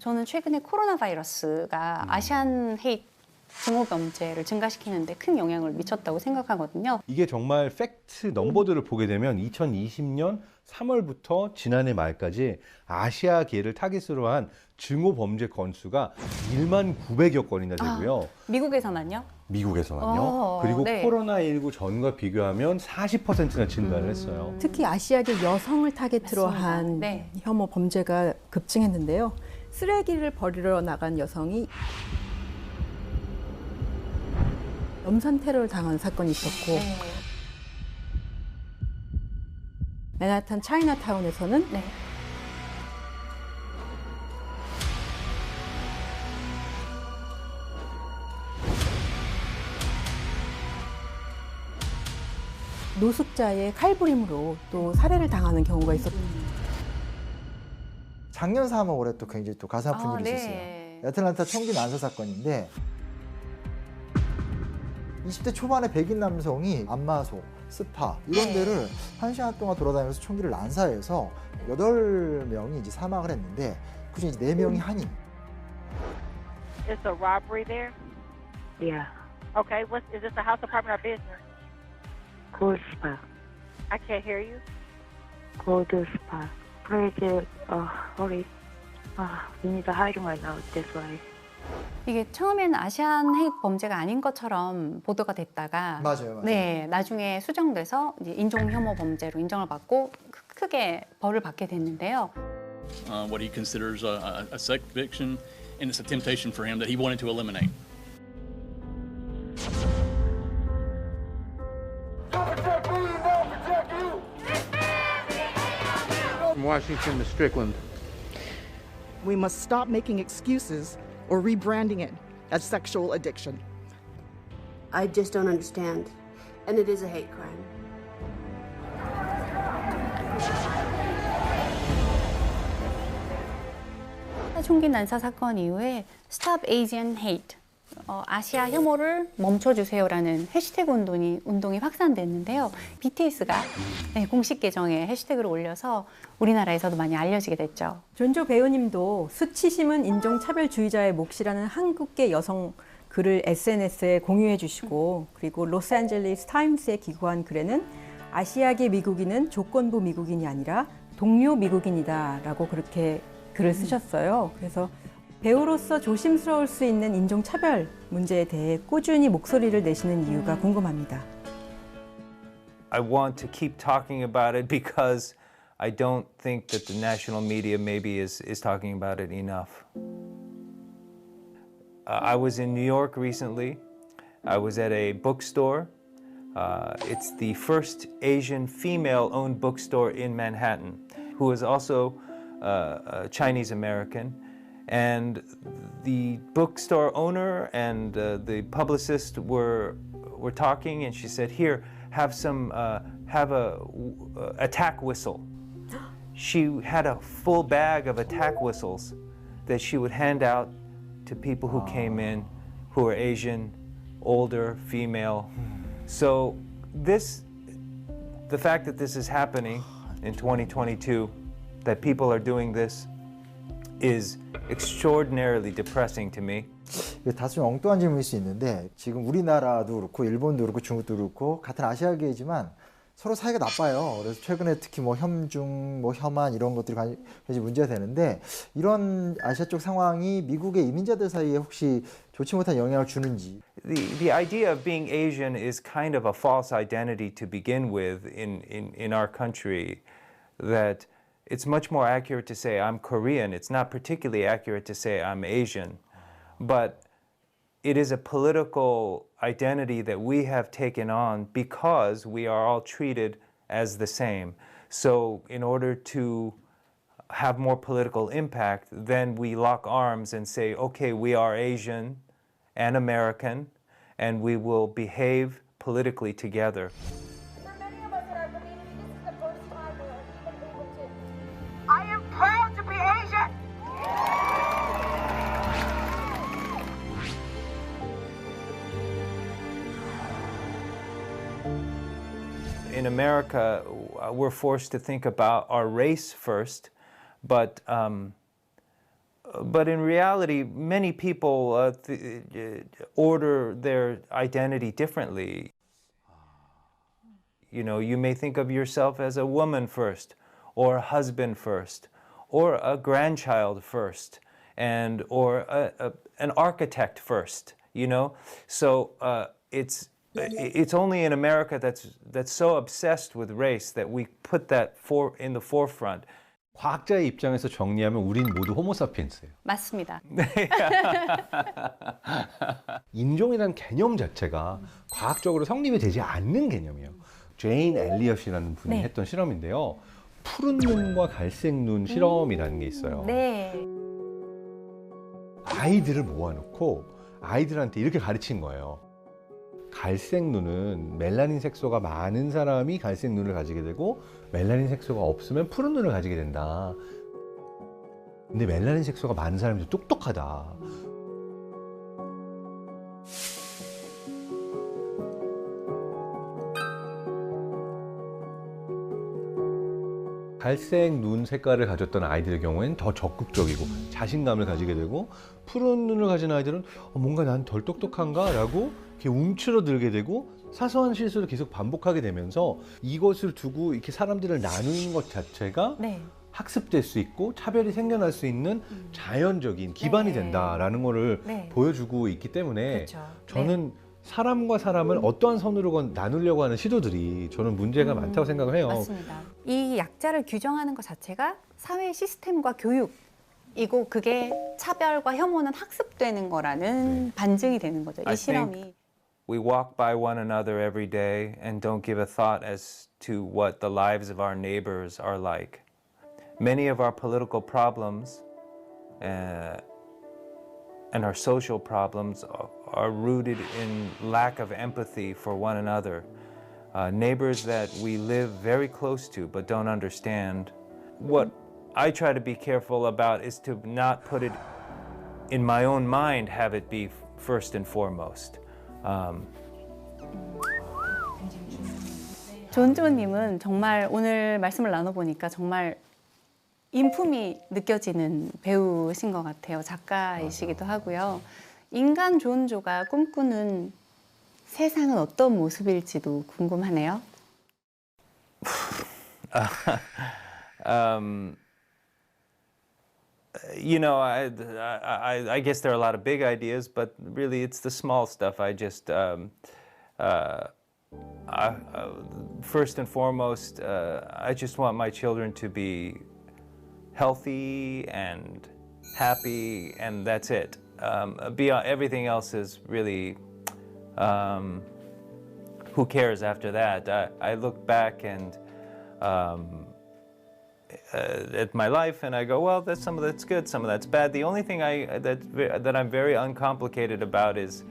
저는 최근에 코로나 바이러스가 아시안 헤이트 증오 범죄를 증가시키는데 큰 영향을 미쳤다고 생각하거든요. 이게 정말 팩트 넘버들을 보게 되면 2020년 3월부터 지난해 말까지 아시아계를 타깃으로 한 증오 범죄 건수가 1만 900여 건이나 되고요. 미국에서만요? 미국에서만요. 그리고 네. 코로나19 전과 비교하면 40%나 증가를 했어요. 특히 아시아계 여성을 타겟으로 맞습니다. 한 네. 혐오 범죄가 급증했는데요. 쓰레기를 버리러 나간 여성이 염산 테러를 당한 사건이 있었고 네. 맨하탄 차이나타운에서는 네. 노숙자의 칼부림으로 또 살해를 당하는 경우가 있었습니다. 작년 3월에 또 굉장히 또 가슴 아픈 일이 있었어요. 네. 애틀란타 총기 난사 사건인데 20대 초반의 백인 남성이 안마소, 스파 이런 네. 데를 1시간 동안 돌아다니면서 총기를 난사해서 8명이 이제 사망을 했는데 그중에 이제 4명이 한인. It's a robbery there? Yeah, Okay, is this a house apartment or business? cold spa. I can't hear you. Cold spa. Please, hurry. We need to hide right now. That's why. 이게 처음에는 아시안 헤이트 범죄가 아닌 것처럼 보도가 됐다가 맞아요. 네, 나중에 수정돼서 이제 인종 혐오 범죄로 인정을 받고 크게 벌을 받게 됐는데요. What he considers a sex addiction, and it's a temptation for him that he wanted to eliminate. From Washington to Strickland. We must stop making excuses or rebranding it as sexual addiction. I just don't understand. And it is a hate crime. 총기 난사 사건 이후에 Stop Asian Hate, 아시아 혐오를 멈춰주세요라는 해시태그 운동이 확산됐는데요. BTS가 공식 계정에 해시태그를 올려서 우리나라에서도 많이 알려지게 됐죠. 존조 배우님도 수치심은 인종차별주의자의 몫이라는 한국계 여성 글을 SNS에 공유해 주시고 그리고 로스앤젤레스 타임스에 기고한 글에는 아시아계 미국인은 조건부 미국인이 아니라 동료 미국인이다 라고 그렇게 글을 쓰셨어요. 그래서 배우로서 조심스러울 수 있는 인종차별 문제에 대해 꾸준히 목소리를 내시는 이유가 궁금합니다. I want to keep talking about it because I don't think that the national media maybe is talking about it enough. I was in New York recently. I was at a bookstore. It's the first Asian female-owned bookstore in Manhattan, who is also Chinese American, and the bookstore owner and the publicist were talking, and she said, "Here, have a attack whistle." She had a full bag of attack whistles that she would hand out to people who came in, who were Asian, older, female. So the fact that this is happening in 2022. That people are doing this is extraordinarily depressing to me. 다소 엉뚱한 질문일 수 있는데 지금 우리나라도 그렇고 일본도 그렇고 중국도 그렇고 같은 아시아계이지만 서로 사이가 나빠요. 그래서 최근에 특히 뭐 혐중, 뭐 혐한 이런 것들이 굉장히 문제가 되는데 이런 아시아 쪽 상황이 미국의 이민자들 사이에 혹시 좋지 못한 영향을 주는지. The idea of being Asian is kind of a false identity to begin with in our country. That it's much more accurate to say I'm Korean. It's not particularly accurate to say I'm Asian. But it is a political identity that we have taken on because we are all treated as the same. So in order to have more political impact, then we lock arms and say, okay, we are Asian and American, and we will behave politically together. I am proud to be Asian. In America, we're forced to think about our race first, but But in reality, many people order their identity differently. You know, you may think of yourself as a woman first, or a husband first, or a grandchild first, and or an architect first. You know, so it's only in America that's so obsessed with race that we put that in the forefront. 과학자의 입장에서 정리하면 우린 모두 호모사피엔스예요. 맞습니다. 인종이라는 개념 자체가 과학적으로 성립이 되지 않는 개념이에요. 제인 엘리엇이라는 분이 네. 했던 실험인데요. 푸른 눈과 갈색 눈 실험이라는 게 있어요. 네. 아이들을 모아놓고 아이들한테 이렇게 가르친 거예요. 갈색 눈은 멜라닌 색소가 많은 사람이 갈색 눈을 가지게 되고 멜라닌 색소가 없으면 푸른 눈을 가지게 된다. 근데 멜라닌 색소가 많은 사람이 더 똑똑하다. 갈색 눈 색깔을 가졌던 아이들의 경우에는 더 적극적이고 자신감을 가지게 되고 푸른 눈을 가진 아이들은 뭔가 난 덜 똑똑한가? 라고 이렇게 움츠러들게 되고 사소한 실수를 계속 반복하게 되면서 이것을 두고 이렇게 사람들을 나누는 것 자체가 네. 학습될 수 있고 차별이 생겨날 수 있는 자연적인 기반이 네. 된다라는 거를 네. 보여주고 있기 때문에 그렇죠. 저는 사람과 사람을 어떠한 선으로 나누려고 하는 시도들이 저는 문제가 많다고 생각을 해요. 맞습니다. 이 약자를 규정하는 것 자체가 사회 시스템과 교육이고 그게 차별과 혐오는 학습되는 거라는 반증이 되는 거죠. 이 I 실험이. think we walk by one another every day and don't give a thought as to what the lives of our neighbors are like. Many of our political problems and our social problems are rooted in lack of empathy for one another. Neighbors that we live very close to but don't understand. What I try to be careful about is to not put it in my own mind, have it be first and foremost. 존조님은 정말 오늘 말씀을 나눠보니까 정말 인품이 느껴지는 배우신 것 같아요. 작가이시기도 하고요. 인간 존조가 꿈꾸는 세상은 어떤 모습일지도 궁금하네요. You know, I guess there are a lot of big ideas, but really it's the small stuff. I just, first and foremost, I just want my children to be healthy and happy, and that's it. Beyond everything else is really, who cares after that? I look back and at my life, and I go, well, some of that's good, some of that's bad. The only thing that I'm very uncomplicated about is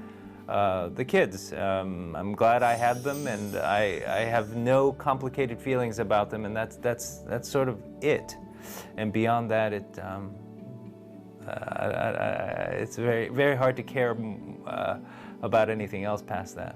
the kids. I'm glad I had them, and I have no complicated feelings about them, and that's sort of it. And beyond that, it's very, very hard to care about anything else past that.